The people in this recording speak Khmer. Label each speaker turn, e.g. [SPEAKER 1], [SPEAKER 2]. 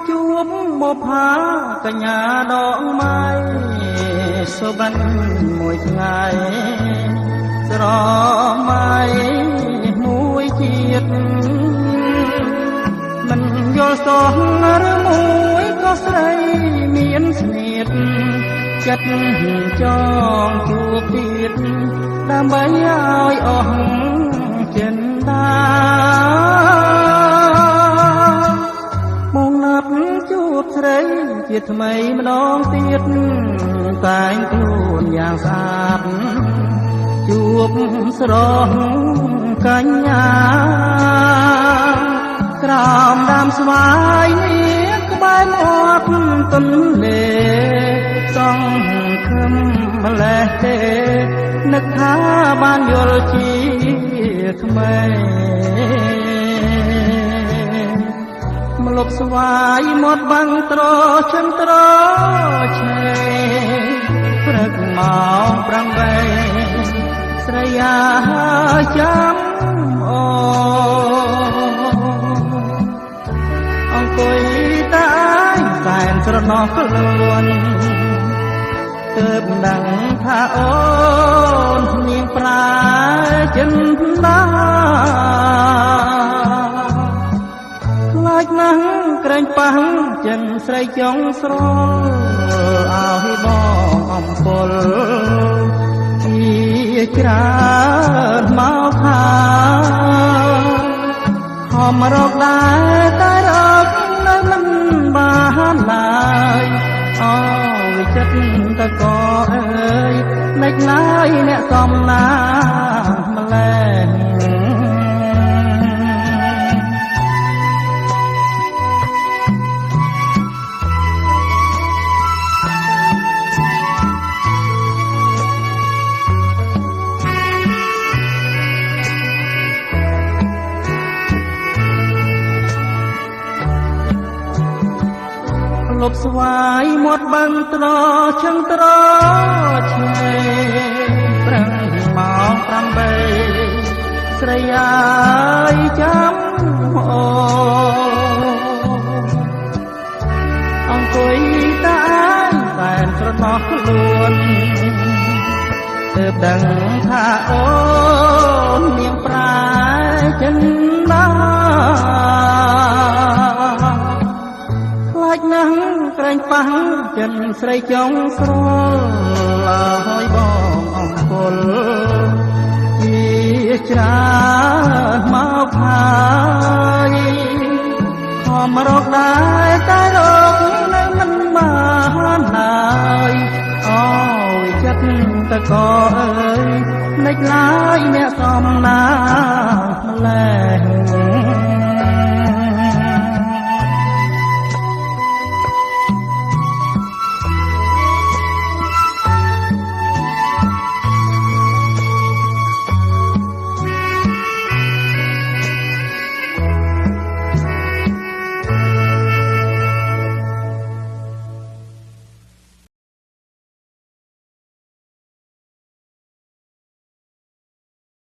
[SPEAKER 1] ជួបមកផាកញ្ញាដកម៉ៃសុបិនមួយថ្ងៃស្រមៃមួយជាតិមិនយល់សោះឬមួយក៏ស្រីមានស្នៀតចិត្តចងជួបទៀតដើម្បីឲ្យអស់ចិនដាមកណាត់ជួបស្រីជាថ្មីម្ដងទៀតតែងខ្លួនយ៉ាងស្អាតជួបស្រស់កញ្ញាក្រោមដើមស្វាយនេះក្បែរមាត់ទន្លេសង្ឃឹមម្លេះទេនឹកថាបានយល់ជាថ្មីមលប់ស្វាយមាត់បាំងត្រឈឹងត្រឆេព្រឹកម៉ោង8ស្រីយ៉ាចាំអូអង្គុយតែសែនស្រណោះខ្លួនទើបដឹងថាអូននាងប្រាចិនដាខ្លាចណាស់ក្រែងប៉ះចិនស្រីចង់ស្រលឲ្យបងអំពលជាច្រើនមកថាហមរកដែរតែរកនៅមិនបានឡើយអូយចិត្តតកអើយមិនឡើយអ្នកសំណាម្លេះលប់ស្វាយមាត់បាំងត្រឈឹងត្រឆេប្រឹងម៉ោង8ស្រីយាយចាំអូអង្គុយតែតែស្រណោះខ្លួនទើបដឹងថាអូននាងប្រាចិនដាខ្លាចណាស់ក្រែងប៉ះចិនស្រីចង់ស្រលឲ្យបងអង្គុលជាច្រើនមកហើយខំរកដែរតែរកនៅមិនបានឡើយអូយចិត្តតកអើយមិនឡើយអ្នកសំណា